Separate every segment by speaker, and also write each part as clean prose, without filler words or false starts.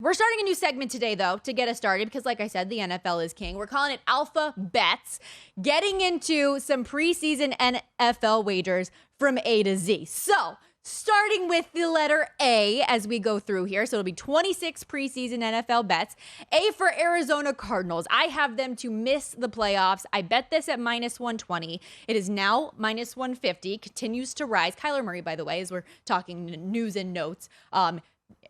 Speaker 1: We're starting a new segment today, though, to get us started because, like I said, the NFL is king. We're calling it Alpha Bets, getting into some preseason NFL wagers from A to Z. So, starting with the letter A as we go through here. So, it'll be 26 preseason NFL bets. A for Arizona Cardinals. I have them to miss the playoffs. I bet this at minus 120. It is now minus 150, continues to rise. Kyler Murray, by the way, as we're talking news and notes,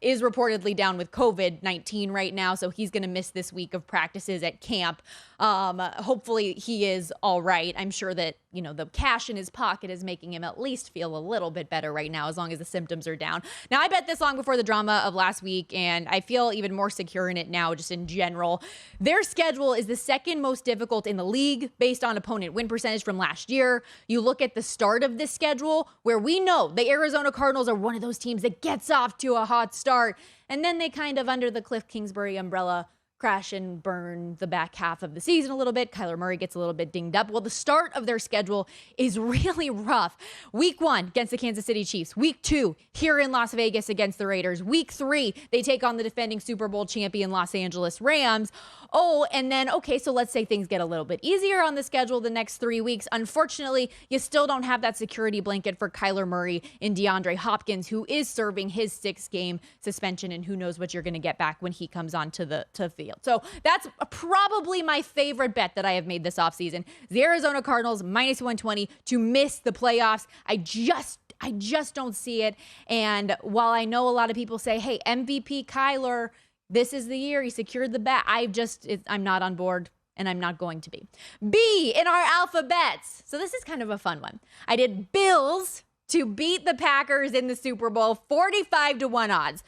Speaker 1: is reportedly down with COVID-19 right now, so he's going to miss this week of practices at camp. Hopefully he is all right. I'm sure that, the cash in his pocket is making him at least feel a little bit better right now, as long as the symptoms are down. Now, I bet this long before the drama of last week, and I feel even more secure in it now, just in general. Their schedule is the second most difficult in the league based on opponent win percentage from last year. You look at the start of this schedule, where we know the Arizona Cardinals are one of those teams that gets off to a hot start, and then they kind of, under the Cliff Kingsbury umbrella, crash and burn the back half of the season a little bit. Kyler Murray gets a little bit dinged up. Well, the start of their schedule is really rough. Week 1 against the Kansas City Chiefs. Week 2 here in Las Vegas against the Raiders. Week 3 they take on the defending Super Bowl champion Los Angeles Rams. Oh, and then, okay, so let's say things get a little bit easier on the schedule the next 3 weeks. Unfortunately, you still don't have that security blanket for Kyler Murray and DeAndre Hopkins, who is serving his 6-game suspension, and who knows what you're going to get back when he comes onto the field. So that's probably my favorite bet that I have made this offseason. The Arizona Cardinals minus 120 to miss the playoffs. I just don't see it. And while I know a lot of people say, hey, MVP Kyler, this is the year he secured the bet, I'm not on board, and I'm not going to be. B in our alpha bets. So this is kind of a fun one. I did Bills to beat the Packers in the Super Bowl, 45-1 odds.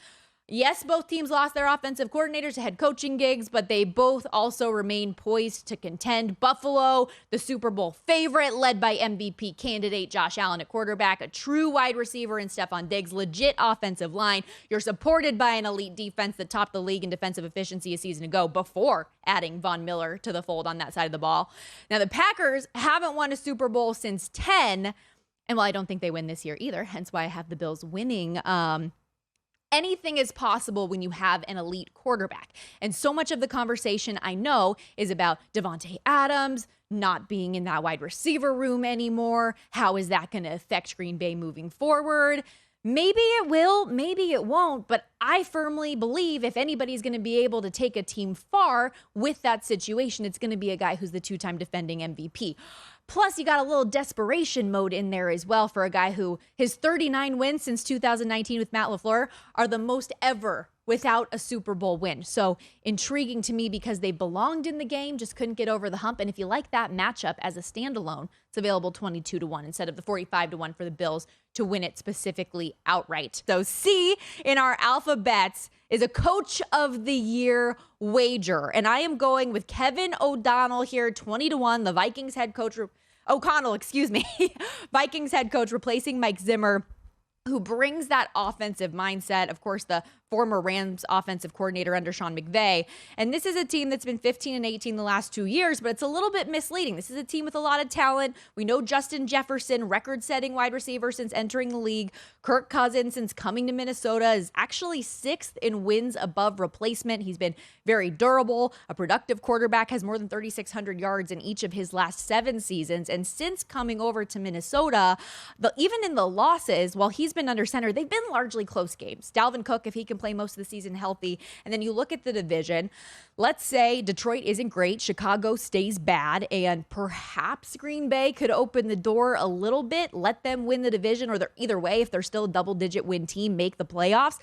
Speaker 1: Yes, both teams lost their offensive coordinators to head coaching gigs, but they both also remain poised to contend. Buffalo, the Super Bowl favorite, led by MVP candidate Josh Allen at quarterback, a true wide receiver in Stephon Diggs, legit offensive line. You're supported by an elite defense that topped the league in defensive efficiency a season ago before adding Von Miller to the fold on that side of the ball. Now, the Packers haven't won a Super Bowl since 10, and I don't think they win this year either, hence why I have the Bills winning. Anything is possible when you have an elite quarterback. And so much of the conversation I know is about Devante Adams not being in that wide receiver room anymore. How is that going to affect Green Bay moving forward? Maybe it will, maybe it won't, but I firmly believe if anybody's going to be able to take a team far with that situation, it's going to be a guy who's the 2-time defending MVP. Plus, you got a little desperation mode in there as well for a guy who his 39 wins since 2019 with Matt LaFleur are the most ever without a Super Bowl win. So intriguing to me because they belonged in the game, just couldn't get over the hump. And if you like that matchup as a standalone, it's available 22-1 instead of the 45-1 for the Bills to win it specifically outright. So C in our alpha bets is a coach of the year wager. And I am going with Kevin O'Donnell here, 20-1, the Vikings head coach, O'Connell, Vikings head coach replacing Mike Zimmer, who brings that offensive mindset. Of course, the former Rams offensive coordinator under Sean McVay. And this is a team that's been 15-18 the last 2 years, but it's a little bit misleading. This is a team with a lot of talent. We know Justin Jefferson, record-setting wide receiver since entering the league. Kirk Cousins, since coming to Minnesota, is actually 6th in wins above replacement. He's been very durable. A productive quarterback, has more than 3,600 yards in each of his last 7 seasons. And since coming over to Minnesota, even in the losses, while he's been under center, they've been largely close games. Dalvin Cook, if he can play most of the season healthy. And then you look at the division. Let's say Detroit isn't great, Chicago stays bad, and perhaps Green Bay could open the door a little bit, let them win the division, or either way, if they're still a double-digit win team, make the playoffs.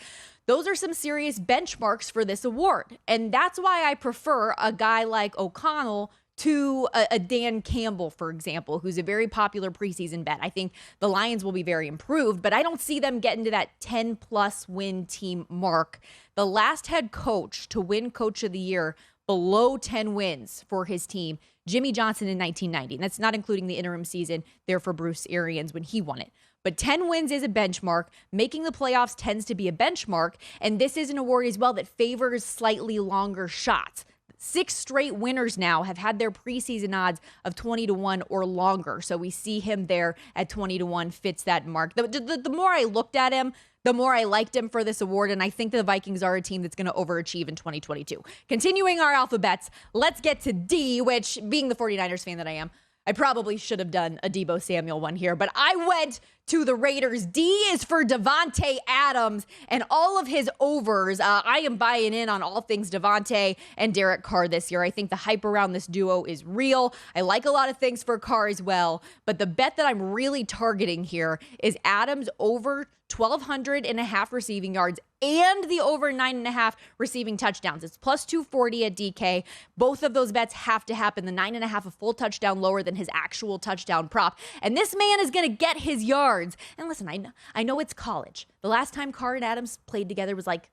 Speaker 1: Those are some serious benchmarks for this award. And that's why I prefer a guy like O'Connell to a Dan Campbell, for example, who's a very popular preseason bet. I think the Lions will be very improved, but I don't see them getting to that 10-plus win team mark. The last head coach to win Coach of the Year below 10 wins for his team, Jimmy Johnson in 1990. And that's not including the interim season there for Bruce Arians when he won it. But 10 wins is a benchmark. Making the playoffs tends to be a benchmark. And this is an award as well that favors slightly longer shots. 6 straight winners now have had their preseason odds of 20-1 or longer. So we see him there at 20-1 fits that mark. The more I looked at him, the more I liked him for this award, and I think the Vikings are a team that's going to overachieve in 2022. Continuing our alphabets, let's get to D, which, being the 49ers fan that I am, I probably should have done a Deebo Samuel one here, but I went to the Raiders. D is for Devante Adams and all of his overs. I am buying in on all things Devante and Derek Carr this year. I think the hype around this duo is real. I like a lot of things for Carr as well, but the bet that I'm really targeting here is Adams over 1,200.5 receiving yards and the over 9.5 receiving touchdowns. It's plus 240 at DK. Both of those bets have to happen. The 9.5 a full touchdown lower than his actual touchdown prop. And this man is going to get his yards. And listen, I know it's college. The last time Carr and Adams played together was like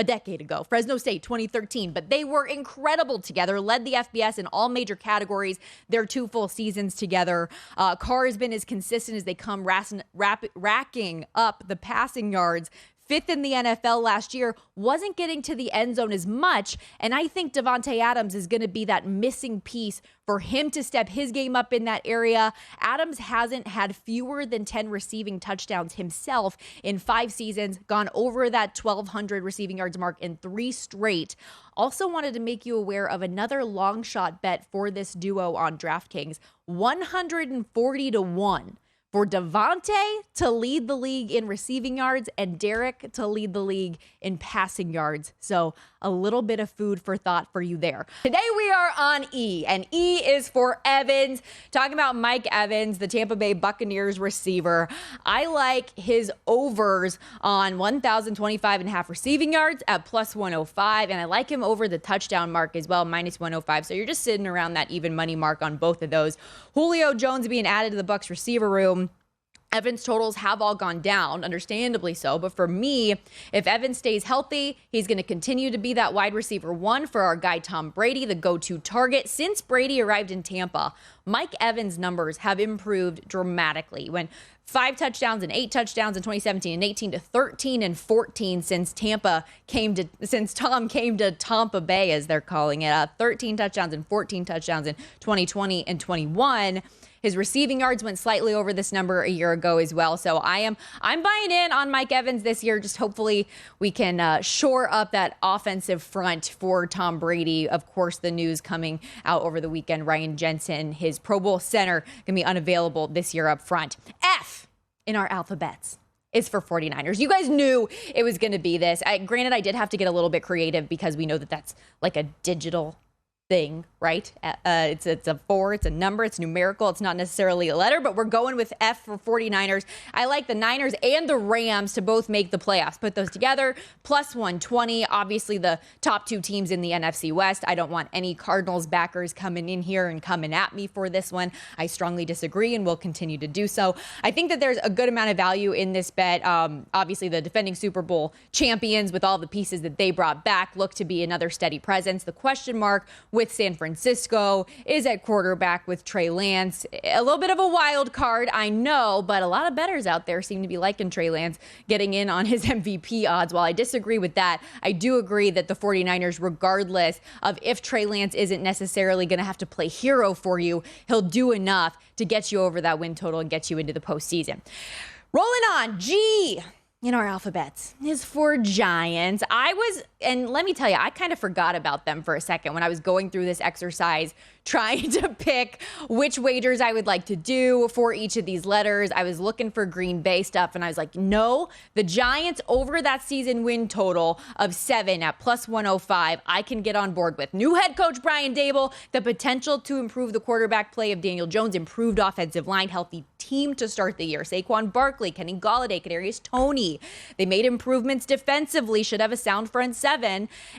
Speaker 1: a decade ago, Fresno State 2013, but they were incredible together, led the FBS in all major categories, their 2 full seasons together. Carr has been as consistent as they come, racking up the passing yards. 5th in the NFL last year, wasn't getting to the end zone as much, and I think Devante Adams is going to be that missing piece for him to step his game up in that area. Adams hasn't had fewer than 10 receiving touchdowns himself in 5 seasons, gone over that 1,200 receiving yards mark in 3 straight. Also wanted to make you aware of another long shot bet for this duo on DraftKings, 140-1. For Devante to lead the league in receiving yards and Derek to lead the league in passing yards. So a little bit of food for thought for you there. Today we are on E, and E is for Evans. Talking about Mike Evans, the Tampa Bay Buccaneers receiver. I like his overs on 1,025.5 receiving yards at plus 105, and I like him over the touchdown mark as well, minus 105. So you're just sitting around that even money mark on both of those. Julio Jones being added to the Bucs receiver room. Evans' totals have all gone down, understandably so. But for me, if Evans stays healthy, he's going to continue to be that wide receiver 1 for our guy Tom Brady, the go-to target. Since Brady arrived in Tampa, Mike Evans' numbers have improved dramatically. When 5 touchdowns and 8 touchdowns in 2017 and 18 to 13 and 14 since Tom came to Tampa Bay, as they're calling it. 13 touchdowns and 14 touchdowns in 2020 and 21. His receiving yards went slightly over this number a year ago as well. So I'm buying in on Mike Evans this year. Just hopefully we can shore up that offensive front for Tom Brady. Of course, the news coming out over the weekend, Ryan Jensen, his Pro Bowl center, going to be unavailable this year up front. F in our alphabets is for 49ers. You guys knew it was going to be this. Granted, I did have to get a little bit creative because we know that that's like a digital thing, right? It's a 4, it's a number, it's numerical, it's not necessarily a letter, but we're going with F for 49ers. I like the Niners and the Rams to both make the playoffs. Put those together, plus 120. Obviously, the top 2 teams in the NFC West. I don't want any Cardinals backers coming in here and coming at me for this one. I strongly disagree and will continue to do so. I think that there's a good amount of value in this bet. Obviously, the defending Super Bowl champions, with all the pieces that they brought back, look to be another steady presence. The question mark with San Francisco is at quarterback with Trey Lance. A little bit of a wild card, I know, but a lot of bettors out there seem to be liking Trey Lance getting in on his MVP odds. While I disagree with that, I do agree that the 49ers, regardless of if Trey Lance isn't necessarily going to have to play hero for you, he'll do enough to get you over that win total and get you into the postseason. Rolling on, G in our alphabets is for Giants. And let me tell you, I kind of forgot about them for a second when I was going through this exercise, trying to pick which wagers I would like to do for each of these letters. I was looking for Green Bay stuff, and I was like, no, the Giants over that season win total of 7 at plus 105, I can get on board with. New head coach Brian Daboll, the potential to improve the quarterback play of Daniel Jones, improved offensive line, healthy team to start the year. Saquon Barkley, Kenny Golladay, Kadarius Toney. They made improvements defensively, should have a sound front 7.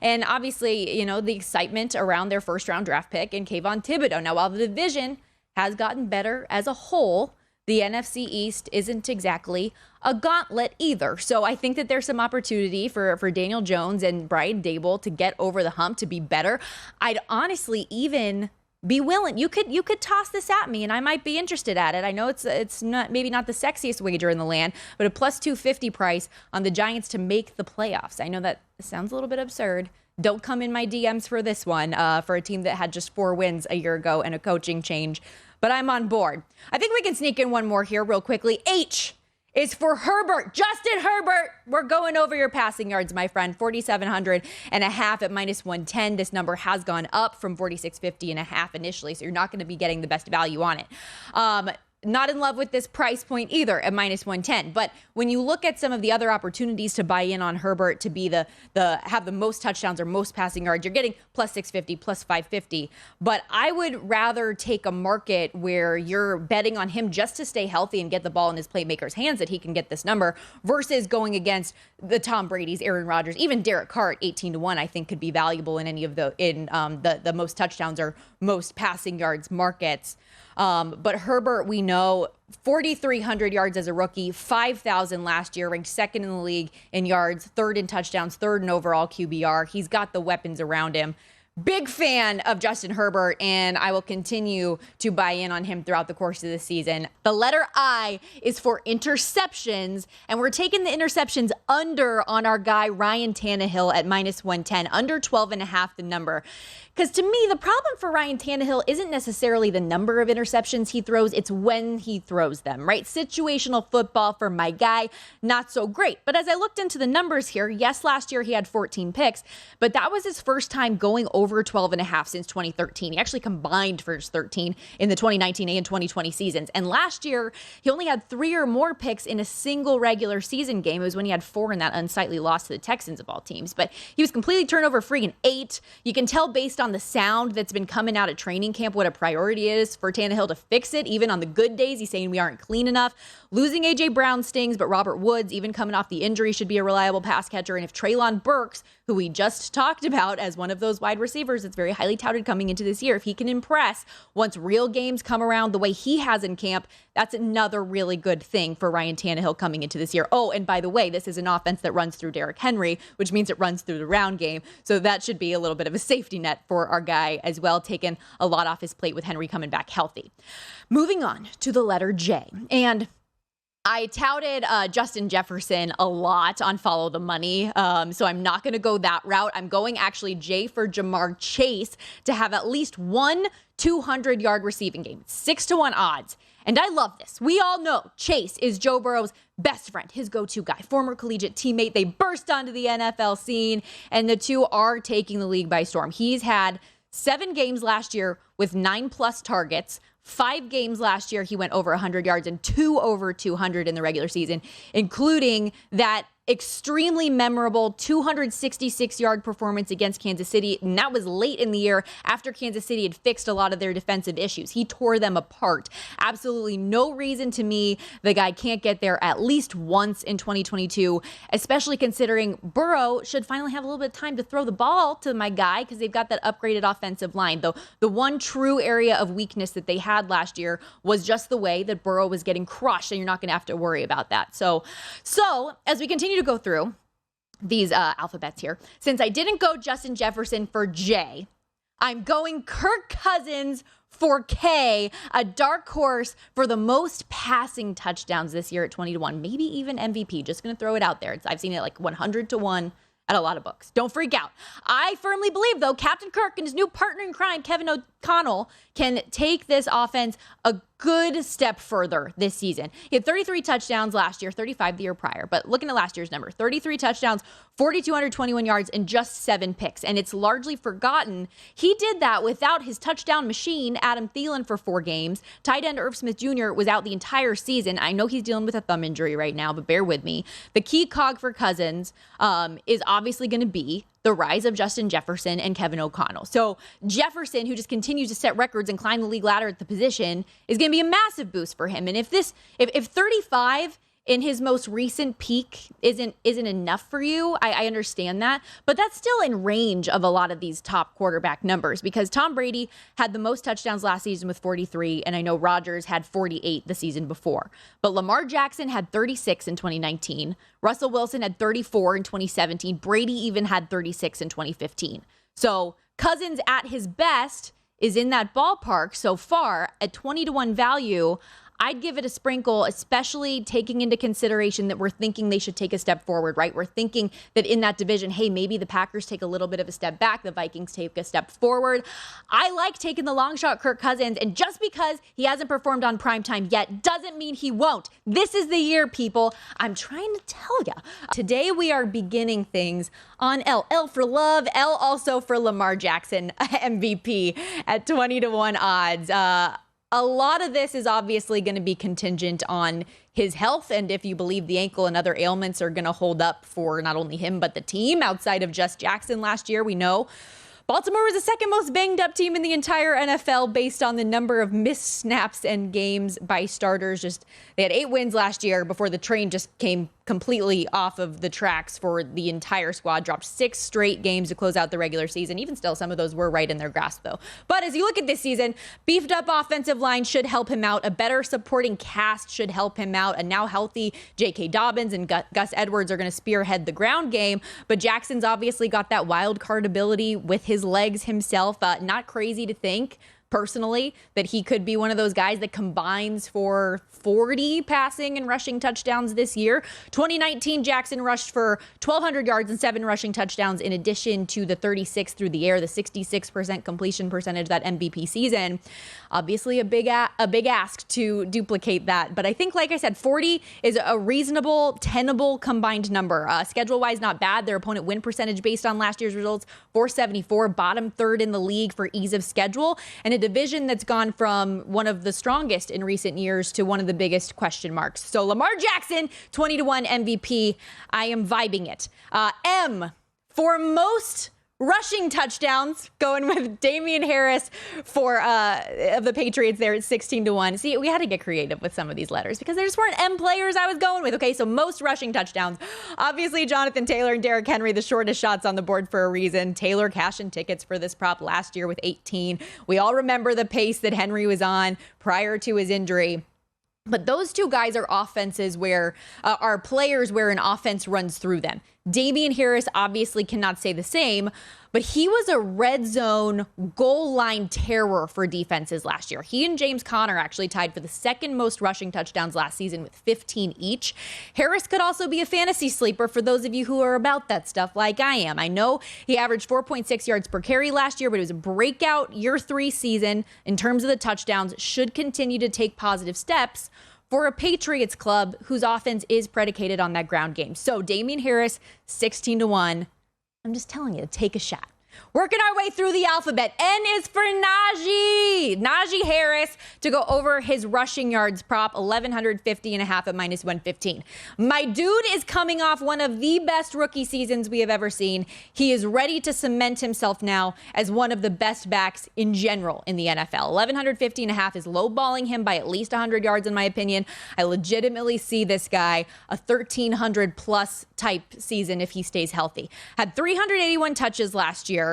Speaker 1: And obviously, you know, the excitement around their first round draft pick and Kayvon Thibodeau. Now, while the division has gotten better as a whole, the NFC East isn't exactly a gauntlet either. So I think that there's some opportunity for Daniel Jones and Brian Daboll to get over the hump, to be better. I'd honestly even be willing. You could toss this at me and I might be interested at it. I know it's not, maybe not the sexiest wager in the land, but a plus 250 price on the Giants to make the playoffs. I know that sounds a little bit absurd. Don't come in my DMs for this one, for a team that had just 4 wins a year ago and a coaching change, but I'm on board. I think we can sneak in one more here real quickly. H is for Herbert. Justin Herbert. We're going over your passing yards, my friend. 4,700 and a half at minus 110. This number has gone up from 4,650 and a half initially, so you're not going to be getting the best value on it. Not in love with this price point either at minus 110. But when you look at some of the other opportunities to buy in on Herbert to be have the most touchdowns or most passing yards, you're getting plus 650, plus 550. But I would rather take a market where you're betting on him just to stay healthy and get the ball in his playmaker's hands that he can get this number versus going against the Tom Brady's, Aaron Rodgers, even Derek Carr at 18-1, I think could be valuable in any of the most touchdowns or most passing yards markets. But Herbert, we know, 4,300 yards as a rookie, 5,000 last year, ranked second in the league in yards, third in touchdowns, third in overall QBR. He's got the weapons around him. Big fan of Justin Herbert, and I will continue to buy in on him throughout the course of the season. The letter I is for interceptions, and we're taking the interceptions under on our guy Ryan Tannehill at minus 110, under 12.5 the number. Because to me, the problem for Ryan Tannehill isn't necessarily the number of interceptions he throws, it's when he throws them, right? Situational football for my guy, not so great. But as I looked into the numbers here, yes, last year he had 14 picks, but that was his first time going over 12.5 since 2013. He actually combined for his 13 in the 2019 and 2020 seasons. And last year, he only had 3 or more picks in a single regular season game. It was when he had 4 in that unsightly loss to the Texans of all teams. But he was completely turnover free in 8. You can tell based on the sound that's been coming out of training camp what a priority is for Tannehill to fix it. Even on the good days, he's saying we aren't clean enough. Losing A.J. Brown stings, but Robert Woods, even coming off the injury, should be a reliable pass catcher. And if Treylon Burks, who we just talked about as one of those wide receivers that's very highly touted coming into this year, if he can impress once real games come around the way he has in camp, that's another really good thing for Ryan Tannehill coming into this year. Oh, and by the way, this is an offense that runs through Derrick Henry, which means it runs through the round game. So that should be a little bit of a safety net for our guy as well, taking a lot off his plate with Henry coming back healthy. Moving on to the letter J. And I touted Justin Jefferson a lot on Follow the Money, so I'm not going to go that route. I'm going actually J for Jamar Chase to have at least one 200-yard receiving game. 6-1 odds. And I love this. We all know Chase is Joe Burrow's best friend, his go-to guy, former collegiate teammate. They burst onto the NFL scene, and the two are taking the league by storm. He's had 7 games last year with 9+ targets. 5 games last year, he went over 100 yards and 2 over 200 in the regular season, including that extremely memorable 266-yard performance against Kansas City. And that was late in the year after Kansas City had fixed a lot of their defensive issues. He tore them apart. Absolutely no reason to me the guy can't get there at least once in 2022, especially considering Burrow should finally have a little bit of time to throw the ball to my guy because they've got that upgraded offensive line. Though the one true area of weakness that they had last year was just the way that Burrow was getting crushed, and you're not going to have to worry about that. So as we continue to go through these alphabets here, since I didn't go Justin Jefferson for J, I'm going Kirk Cousins for K, a dark horse for the most passing touchdowns this year at 20-1, maybe even MVP. Just going to throw it out there. I've seen it like 100-1 at a lot of books. Don't freak out. I firmly believe, though, Captain Kirk and his new partner in crime, Kevin O'Connell, can take this offense a good step further this season. He had 33 touchdowns last year, 35 the year prior. But looking at last year's number, 33 touchdowns, 4,221 yards, and just 7 picks. And it's largely forgotten. He did that without his touchdown machine, Adam Thielen, for 4 games. Tight end Irv Smith Jr. was out the entire season. I know he's dealing with a thumb injury right now, but bear with me. The key cog for Cousins is obviously going to be the rise of Justin Jefferson and Kevin O'Connell. So Jefferson, who just continues to set records and climb the league ladder at the position, is going to be a massive boost for him. And if 35 in his most recent peak isn't enough for you, I understand that. But that's still in range of a lot of these top quarterback numbers, because Tom Brady had the most touchdowns last season with 43, and I know Rodgers had 48 the season before. But Lamar Jackson had 36 in 2019. Russell Wilson had 34 in 2017. Brady even had 36 in 2015. So Cousins at his best is in that ballpark so far at 20-1 value. I'd give it a sprinkle, especially taking into consideration that we're thinking they should take a step forward, right? We're thinking that in that division, hey, maybe the Packers take a little bit of a step back, the Vikings take a step forward. I like taking the long shot Kirk Cousins, and just because he hasn't performed on primetime yet doesn't mean he won't. This is the year, people. I'm trying to tell you. Today we are beginning things on L. L for love, L also for Lamar Jackson, MVP at 20-1 odds. A lot of this is obviously going to be contingent on his health, and if you believe the ankle and other ailments are going to hold up for not only him but the team. Outside of just Jackson last year, we know Baltimore was the second most banged up team in the entire NFL based on the number of missed snaps and games by starters. They had 8 wins last year before the train just came completely off of the tracks for the entire squad. Dropped 6 straight games to close out the regular season. Even still, some of those were right in their grasp, though. But as you look at this season, beefed up offensive line should help him out. A better supporting cast should help him out. A now healthy J.K. Dobbins and Gus Edwards are going to spearhead the ground game. But Jackson's obviously got that wild card ability with his legs himself. Not crazy to think, personally, that he could be one of those guys that combines for 40 passing and rushing touchdowns this year. 2019, Jackson rushed for 1,200 yards and 7 rushing touchdowns, in addition to the 36 through the air, the 66% completion percentage that MVP season. Obviously, a big ask to duplicate that. But I think, like I said, 40 is a reasonable, tenable combined number. Schedule-wise, not bad. Their opponent win percentage based on last year's results, 474, bottom third in the league for ease of schedule, and a division that's gone from one of the strongest in recent years to one of the biggest question marks. So Lamar Jackson, 20-1 MVP. I am vibing it. M for most rushing touchdowns, going with Damian Harris for of the Patriots there at 16-1. See, we had to get creative with some of these letters because there just weren't M players I was going with. Okay, so most rushing touchdowns. Obviously, Jonathan Taylor and Derrick Henry, the shortest shots on the board for a reason. Taylor cashing tickets for this prop last year with 18. We all remember the pace that Henry was on prior to his injury. But those two guys are offenses where are players where an offense runs through them. Damian Harris obviously cannot say the same, but he was a red zone goal line terror for defenses last year. He and James Conner actually tied for the second most rushing touchdowns last season with 15 each. Harris could also be a fantasy sleeper for those of you who are about that stuff like I am. I know he averaged 4.6 yards per carry last year, but it was a breakout year 3 season in terms of the touchdowns. Should continue to take positive steps for a Patriots club whose offense is predicated on that ground game. So Damian Harris, 16-1. I'm just telling you, take a shot. Working our way through the alphabet. N is for Najee. Najee Harris to go over his rushing yards prop, 1,150.5 at -115. My dude is coming off one of the best rookie seasons we have ever seen. He is ready to cement himself now as one of the best backs in general in the NFL. 1,150.5 is lowballing him by at least 100 yards, in my opinion. I legitimately see this guy a 1,300 plus type season if he stays healthy. Had 381 touches last year.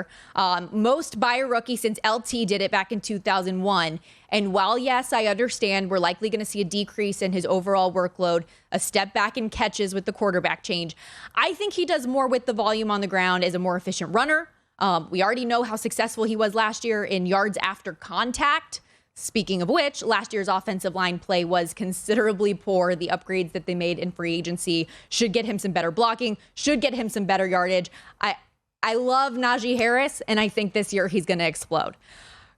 Speaker 1: Most by a rookie since LT did it back in 2001. And while, yes, I understand we're likely going to see a decrease in his overall workload, a step back in catches with the quarterback change, I think he does more with the volume on the ground as a more efficient runner. We already know how successful he was last year in yards after contact. Speaking of which, last year's offensive line play was considerably poor. The upgrades that they made in free agency should get him some better blocking, should get him some better yardage. I love Najee Harris, and I think this year he's going to explode.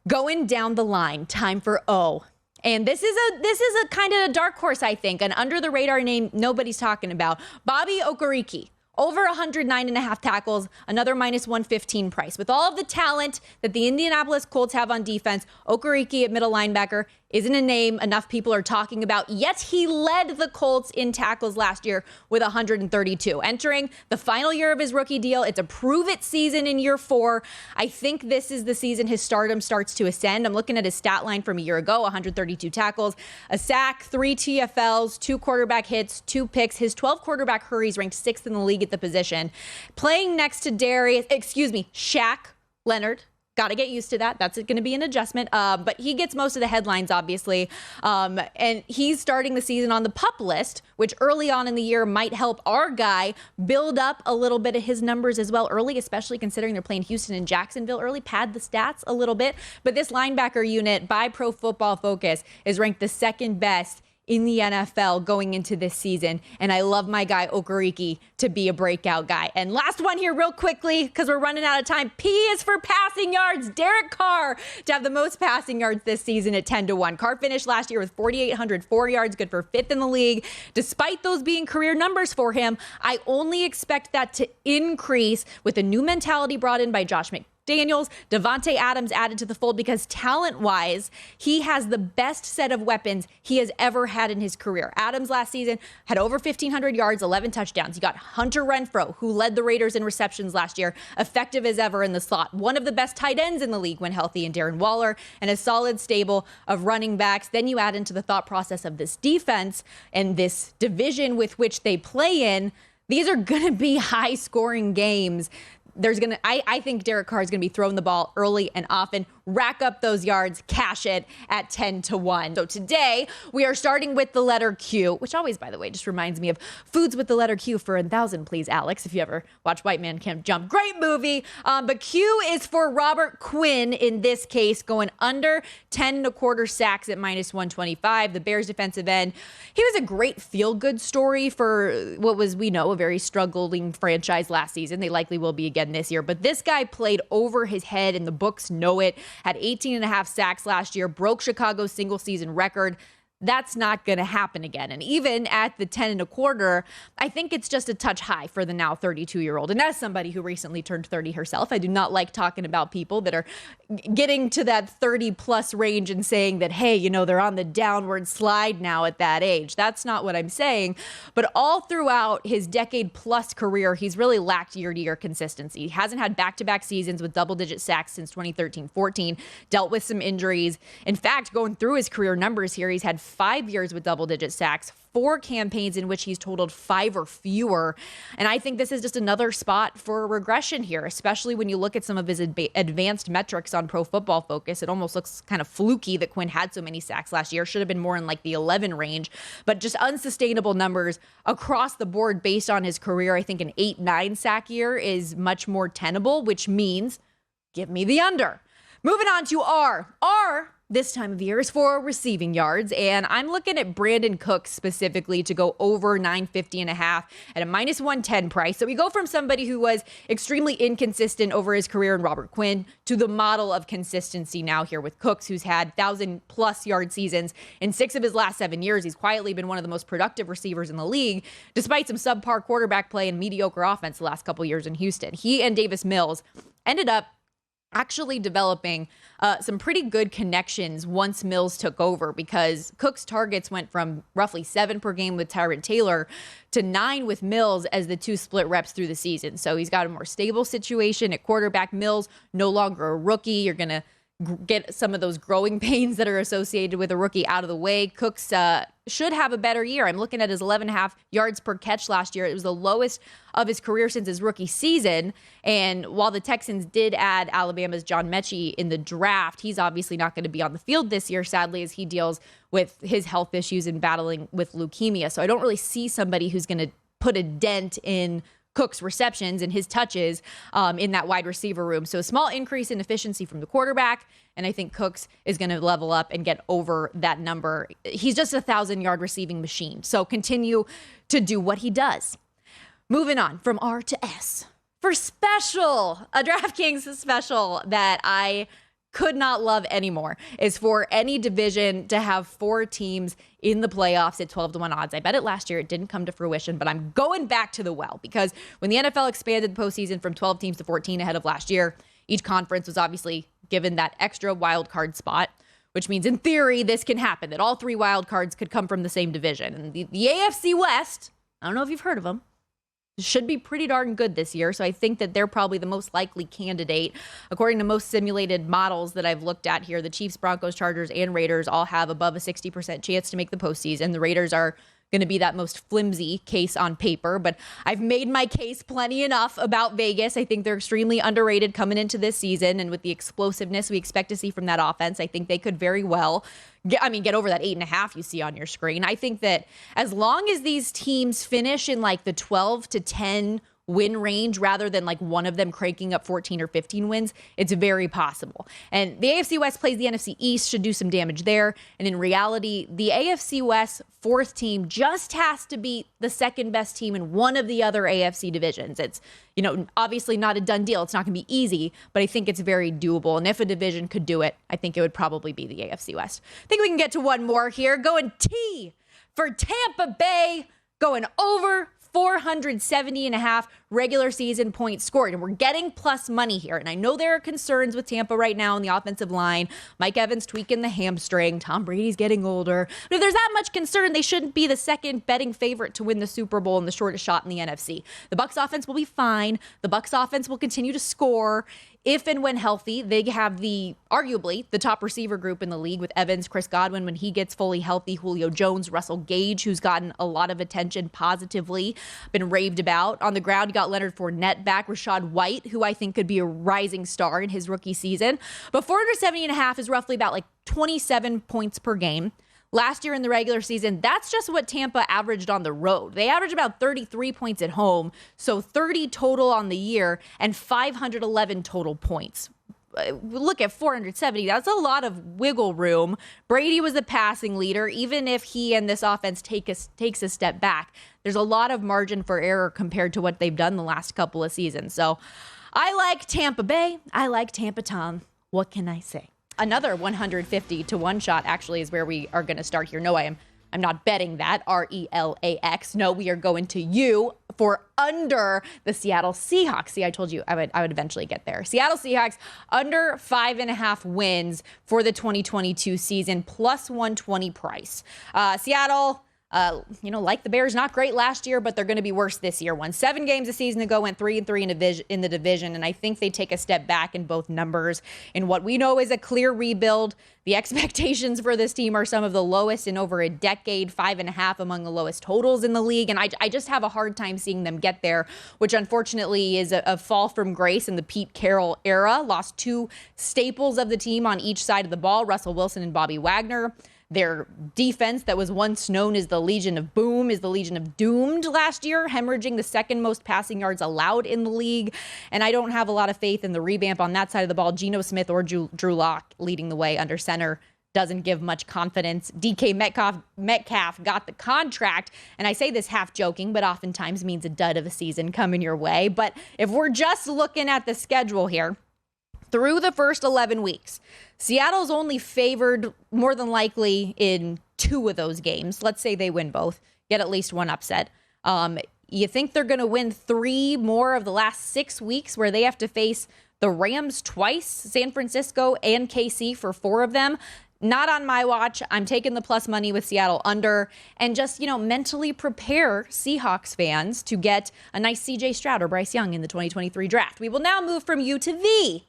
Speaker 1: Going down the line, time for O. And this is a kind of a dark horse, I think, an under-the-radar name nobody's talking about. Bobby Okereke. Over 109.5 tackles, another -115 price. With all of the talent that the Indianapolis Colts have on defense, Okereke at middle linebacker isn't a name enough people are talking about, yet he led the Colts in tackles last year with 132. Entering the final year of his rookie deal, it's a prove-it season in year 4. I think this is the season his stardom starts to ascend. I'm looking at his stat line from a year ago, 132 tackles, a sack, 3 TFLs, 2 quarterback hits, 2 picks. His 12 quarterback hurries ranked 6th in the league at the position. Playing next to Shaq Leonard, Got to get used to that. That's going to be an adjustment. But he gets most of the headlines, obviously. And he's starting the season on the PUP list, which early on in the year might help our guy build up a little bit of his numbers as well early, especially considering they're playing Houston and Jacksonville early. Pad the stats a little bit. But this linebacker unit by Pro Football Focus is ranked the second best in the NFL going into this season. And I love my guy Okereke to be a breakout guy. And last one here real quickly, because we're running out of time. P is for passing yards. Derek Carr to have the most passing yards this season at 10-1. Carr finished last year with 4,804 yards, good for 5th in the league. Despite those being career numbers for him, I only expect that to increase with a new mentality brought in by Josh McDaniels, Devante Adams added to the fold, because talent-wise, he has the best set of weapons he has ever had in his career. Adams last season had over 1,500 yards, 11 touchdowns. You got Hunter Renfrow, who led the Raiders in receptions last year, effective as ever in the slot. One of the best tight ends in the league when healthy in Darren Waller, and a solid stable of running backs. Then you add into the thought process of this defense and this division with which they play in. These are going to be high-scoring games. I think Derek Carr is going to be throwing the ball early and often, rack up those yards, cash it at 10-1. So today we are starting with the letter Q, which always, by the way, just reminds me of Foods with the Letter Q for 1,000, please, Alex, if you ever watch White Man Can't Jump. Great movie. But Q is for Robert Quinn in this case, going under 10.25 sacks at -125. The Bears defensive end. He was a great feel-good story for what was, we know, a very struggling franchise last season. They likely will be again this year. But this guy played over his head, and the books know it. Had 18.5 sacks last year, broke Chicago's single season record. That's not going to happen again. And even at the 10.25, I think it's just a touch high for the now 32-year-old. And as somebody who recently turned 30 herself, I do not like talking about people that are getting to that 30-plus range and saying that, hey, you know, they're on the downward slide now at that age. That's not what I'm saying. But all throughout his decade-plus career, he's really lacked year-to-year consistency. He hasn't had back-to-back seasons with double-digit sacks since 2013-14, dealt with some injuries. In fact, going through his career numbers here, he's had 5 years with double-digit sacks, 4 campaigns in which he's totaled 5 or fewer. And I think this is just another spot for regression here, especially when you look at some of his advanced metrics on Pro Football Focus. It almost looks kind of fluky that Quinn had so many sacks last year. Should have been more in like the 11 range, but just unsustainable numbers across the board based on his career. I think an 8-9 sack year is much more tenable, which means give me the under. Moving on to R. R this time of year is for receiving yards, and I'm looking at Brandon Cooks specifically to go over 950.5 at a -110 price. So we go from somebody who was extremely inconsistent over his career in Robert Quinn to the model of consistency now here with Cooks, who's had 1,000-plus yard seasons in 6 of his last 7 years. He's quietly been one of the most productive receivers in the league, despite some subpar quarterback play and mediocre offense the last couple years in Houston. He and Davis Mills ended up actually developing some pretty good connections once Mills took over, because Cook's targets went from roughly 7 per game with Tyrod Taylor to 9 with Mills as the two split reps through the season. So he's got a more stable situation at quarterback. Mills, no longer a rookie. You're going to get some of those growing pains that are associated with a rookie out of the way. Cooks should have a better year. I'm looking at his 11.5 yards per catch last year. It was the lowest of his career since his rookie season. And while the Texans did add Alabama's John Mechie in the draft, he's obviously not going to be on the field this year, sadly, as he deals with his health issues and battling with leukemia. So I don't really see somebody who's going to put a dent in Cook's receptions and his touches in that wide receiver room. So a small increase in efficiency from the quarterback, and I think Cooks is going to level up and get over that number. He's just a 1,000-yard receiving machine. So continue to do what he does. Moving on from R to S. For special, a DraftKings special that I could not love anymore is for any division to have 4 teams in the playoffs at 12-1 odds. I bet it last year. It didn't come to fruition, but I'm going back to the well, because when the NFL expanded the postseason from 12 teams to 14 ahead of last year, each conference was obviously given that extra wild card spot, which means in theory this can happen, that all 3 wild cards could come from the same division. And the AFC West, I don't know if you've heard of them, should be pretty darn good this year. So I think that they're probably the most likely candidate. According to most simulated models that I've looked at here, the Chiefs, Broncos, Chargers, and Raiders all have above a 60% chance to make the postseason. The Raiders are going to be that most flimsy case on paper, but I've made my case plenty enough about Vegas. I think they're extremely underrated coming into this season, and with the explosiveness we expect to see from that offense, I think they could very well get over that 8.5 you see on your screen. I think that as long as these teams finish in like the 12 to 10 win range rather than like one of them cranking up 14 or 15 wins, it's very possible. And the AFC West plays the NFC East, should do some damage there. And in reality, the AFC West fourth team just has to beat the second best team in one of the other AFC divisions. It's, obviously not a done deal. It's not going to be easy, but I think it's very doable. And if a division could do it, I think it would probably be the AFC West. I think we can get to one more here. Going T for Tampa Bay, going over 470.5 regular season points scored. And we're getting plus money here. And I know there are concerns with Tampa right now on the offensive line. Mike Evans tweaking the hamstring. Tom Brady's getting older. But if there's that much concern, they shouldn't be the second betting favorite to win the Super Bowl and the shortest shot in the NFC. The Bucs offense will be fine. The Bucs offense will continue to score. If and when healthy, they have arguably the top receiver group in the league with Evans, Chris Godwin when he gets fully healthy, Julio Jones, Russell Gage, who's gotten a lot of attention positively, been raved about. On the ground, you got Leonard Fournette back, Rashad White, who I think could be a rising star in his rookie season. But 470.5 is roughly about like 27 points per game. Last year in the regular season, that's just what Tampa averaged on the road. They averaged about 33 points at home, so 30 total on the year and 511 total points. Look at 470. That's a lot of wiggle room. Brady was the passing leader. Even if he and this offense takes a step back, there's a lot of margin for error compared to what they've done the last couple of seasons. So I like Tampa Bay. I like Tampa Tom. What can I say? Another 150 to 1 shot actually is where we are going to start here. No, I'm not betting that. RELAX. No, we are going to you for under the Seattle Seahawks. See, I told you I would eventually get there. Seattle Seahawks under 5.5 wins for the 2022 season, plus 120 price. Seattle, like the Bears, not great last year, but they're going to be worse this year. Won 7 games a season ago, went 3-3 in the division, and I think they take a step back in both numbers in what we know is a clear rebuild. The expectations for this team are some of the lowest in over a decade, 5.5 among the lowest totals in the league, and I just have a hard time seeing them get there, which unfortunately is a fall from grace in the Pete Carroll era. Lost 2 staples of the team on each side of the ball, Russell Wilson and Bobby Wagner. Their defense that was once known as the Legion of Boom is the Legion of Doomed last year, hemorrhaging the second most passing yards allowed in the league. And I don't have a lot of faith in the revamp on that side of the ball. Geno Smith or Drew Lock leading the way under center doesn't give much confidence. DK Metcalf got the contract, and I say this half joking, but oftentimes means a dud of a season coming your way. But if we're just looking at the schedule here, through the first 11 weeks, Seattle's only favored more than likely in 2 of those games. Let's say they win both, get at least one upset. You think they're going to win 3 more of the last 6 weeks where they have to face the Rams twice, San Francisco and KC for 4 of them? Not on my watch. I'm taking the plus money with Seattle under, and just, mentally prepare Seahawks fans to get a nice CJ Stroud or Bryce Young in the 2023 draft. We will now move from U to V.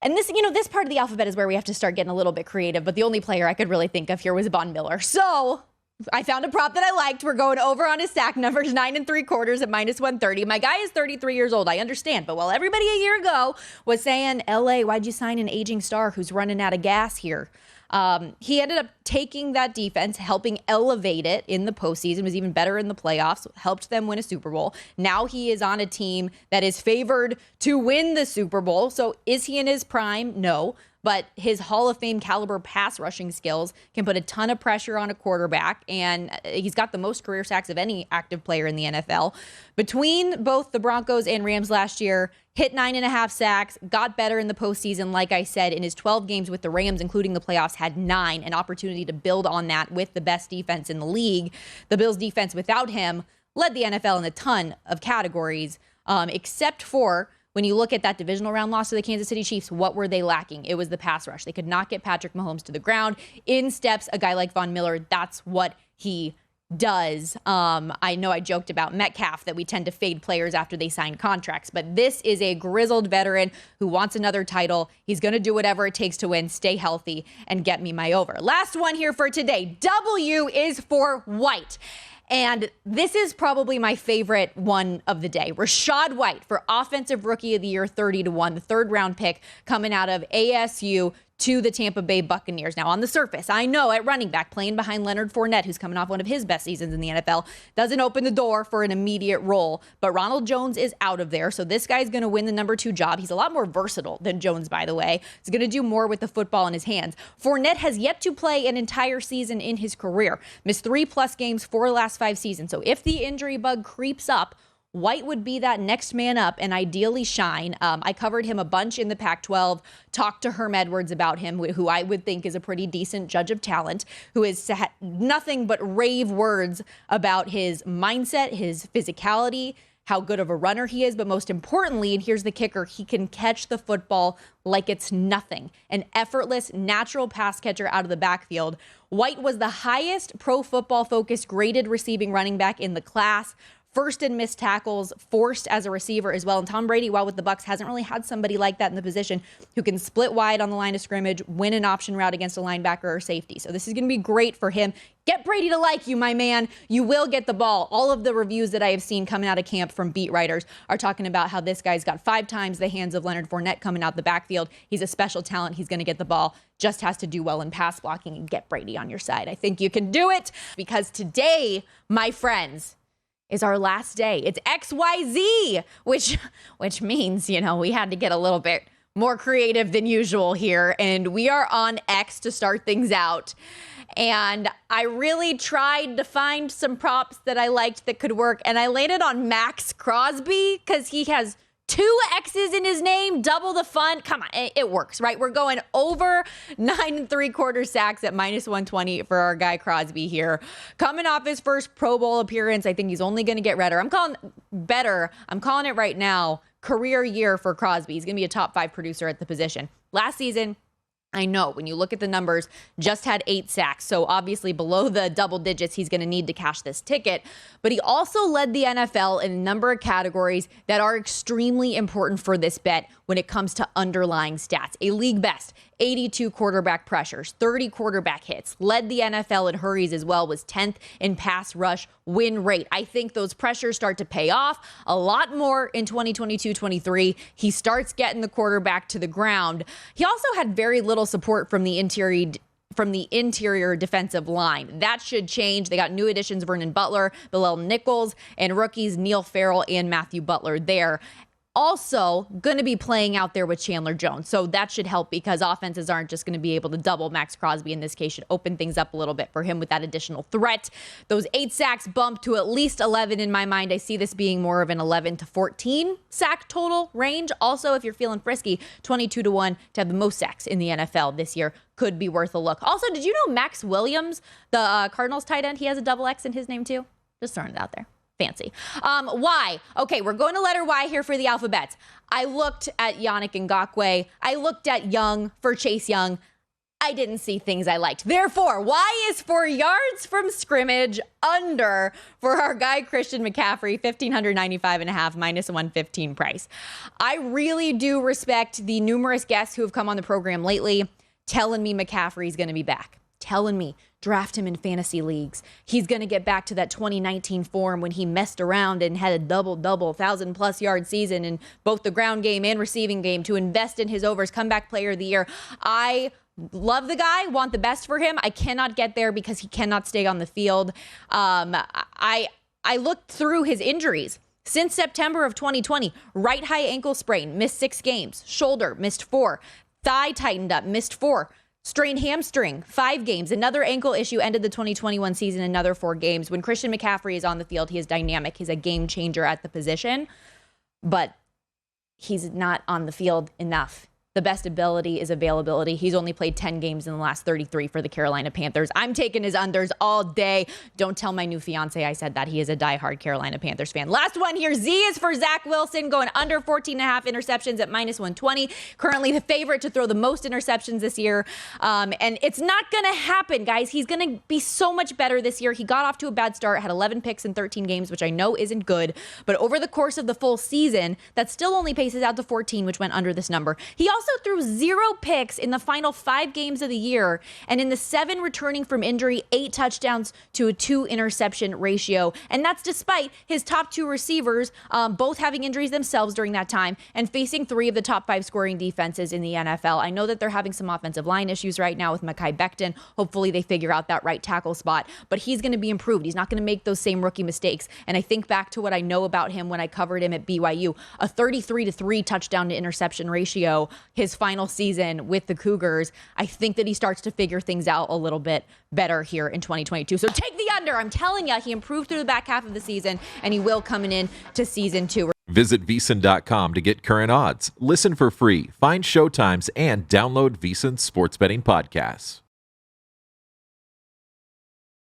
Speaker 1: And this, this part of the alphabet is where we have to start getting a little bit creative, but the only player I could really think of here was Von Miller. So I found a prop that I liked. We're going over on his sack numbers, 9 3/4 at minus 130. My guy is 33 years old. I understand. But while everybody a year ago was saying, LA, why'd you sign an aging star who's running out of gas here? He ended up taking that defense, helping elevate it in the postseason, was even better in the playoffs, helped them win a Super Bowl. Now he is on a team that is favored to win the Super Bowl. So is he in his prime? No. But his Hall of Fame caliber pass rushing skills can put a ton of pressure on a quarterback, and he's got the most career sacks of any active player in the NFL. Between both the Broncos and Rams last year, hit 9.5 sacks, got better in the postseason. Like I said, in his 12 games with the Rams, including the playoffs, had 9, an opportunity to build on that with the best defense in the league. The Bills' defense without him led the NFL in a ton of categories, except for when you look at that divisional round loss to the Kansas City Chiefs. What were they lacking? It was the pass rush. They could not get Patrick Mahomes to the ground. In steps a guy like Von Miller. That's what he does. I know I joked about Metcalf that we tend to fade players after they sign contracts, but this is a grizzled veteran who wants another title. He's going to do whatever it takes to win, stay healthy, and get me my over. Last one here for today. W is for White. And this is probably my favorite one of the day. Rashad White for Offensive Rookie of the Year, 30-1, the third-round pick coming out of ASU to the Tampa Bay Buccaneers. Now, on the surface, I know at running back, playing behind Leonard Fournette, who's coming off one of his best seasons in the NFL, doesn't open the door for an immediate role. But Ronald Jones is out of there, so this guy's going to win the number 2 job. He's a lot more versatile than Jones, by the way. He's going to do more with the football in his hands. Fournette has yet to play an entire season in his career. Missed 3+ games 4 of the last 5 seasons. So if the injury bug creeps up, White would be that next man up and ideally shine. I covered him a bunch in the Pac-12, talked to Herm Edwards about him, who I would think is a pretty decent judge of talent, who has nothing but rave words about his mindset, his physicality, how good of a runner he is, but most importantly, and here's the kicker, he can catch the football like it's nothing. An effortless, natural pass catcher out of the backfield. White was the highest Pro Football Focus graded receiving running back in the class. First in missed tackles, forced as a receiver as well. And Tom Brady, while with the Bucs, hasn't really had somebody like that in the position who can split wide on the line of scrimmage, win an option route against a linebacker or safety. So this is going to be great for him. Get Brady to like you, my man. You will get the ball. All of the reviews that I have seen coming out of camp from beat writers are talking about how this guy's got 5 times the hands of Leonard Fournette coming out the backfield. He's a special talent. He's going to get the ball. Just has to do well in pass blocking and get Brady on your side. I think you can do it because today, my friends, is our last day. It's XYZ, which means, we had to get a little bit more creative than usual here. And we are on X to start things out. And I really tried to find some props that I liked that could work. And I landed on Max Crosby because he has 2 X's in his name, double the fun. Come on, it works, right? We're going over 9 3/4 sacks at -120 for our guy Crosby here. Coming off his first Pro Bowl appearance, I think he's only going to get better. I'm calling it right now. Career year for Crosby. He's going to be a top 5 producer at the position. Last season, I know when you look at the numbers, just had 8 sacks. So obviously below the double digits, he's going to need to cash this ticket. But he also led the NFL in a number of categories that are extremely important for this bet when it comes to underlying stats. A league best, 82 quarterback pressures, 30 quarterback hits, led the NFL in hurries as well, was 10th in pass rush win rate. I think those pressures start to pay off a lot more in 2022-23. He starts getting the quarterback to the ground. He also had very little support from the interior defensive line. That should change. They got new additions, Vernon Butler, Bilal Nichols, and rookies Neil Farrell and Matthew Butler there. Also going to be playing out there with Chandler Jones. So that should help because offenses aren't just going to be able to double Max Crosby in this case. Should open things up a little bit for him with that additional threat. Those 8 sacks bump to at least 11 in my mind. I see this being more of an 11 to 14 sack total range. Also, if you're feeling frisky, 22-1 to have the most sacks in the NFL this year could be worth a look. Also, did you know Max Williams, the Cardinals tight end, he has a double X in his name too? Just throwing it out there. Fancy. Y. Okay, we're going to letter Y here for the alphabets. I looked at Yannick Ngakoue. I looked at Young for Chase Young. I didn't see things I liked. Therefore, Y is for yards from scrimmage under for our guy Christian McCaffrey, 1,595.5 -115 price. I really do respect the numerous guests who have come on the program lately telling me McCaffrey's going to be back. Telling me draft him in fantasy leagues. He's going to get back to that 2019 form when he messed around and had a double-double 1,000+ yard season in both the ground game and receiving game to invest in his overs, comeback player of the year. I love the guy, want the best for him. I cannot get there because he cannot stay on the field. I looked through his injuries. Since September of 2020, right high ankle sprain, missed 6 games. Shoulder, missed 4. Thigh tightened up, missed 4. Strained hamstring, 5 games. Another ankle issue ended the 2021 season, another 4 games. When Christian McCaffrey is on the field, he is dynamic. He's a game changer at the position, but he's not on the field enough. The best ability is availability. He's only played 10 games in the last 33 for the Carolina Panthers. I'm taking his unders all day. Don't tell my new fiance I said that. He is a diehard Carolina Panthers fan. Last one here. Z is for Zach Wilson, going under 14.5 interceptions at minus 120. Currently the favorite to throw the most interceptions this year. And it's not going to happen, guys. He's going to be so much better this year. He got off to a bad start, had 11 picks in 13 games, which I know isn't good. But over the course of the full season, that still only paces out to 14, which went under this number. He also threw 0 picks in the final 5 games of the year, and in the 7 returning from injury, 8 touchdowns to a 2 interception ratio. And that's despite his top 2 receivers both having injuries themselves during that time and facing 3 of the top 5 scoring defenses in the NFL. I know that they're having some offensive line issues right now with Mekhi Becton. Hopefully they figure out that right tackle spot, but he's going to be improved. He's not going to make those same rookie mistakes. And I think back to what I know about him when I covered him at BYU, a 33-3 touchdown to interception ratio, his final season with the Cougars. I think that he starts to figure things out a little bit better here in 2022. So take the under. I'm telling you, he improved through the back half of the season, and he will coming in to season 2.
Speaker 2: Visit VSiN.com to get current odds, listen for free, find showtimes, and download VSiN sports betting podcasts.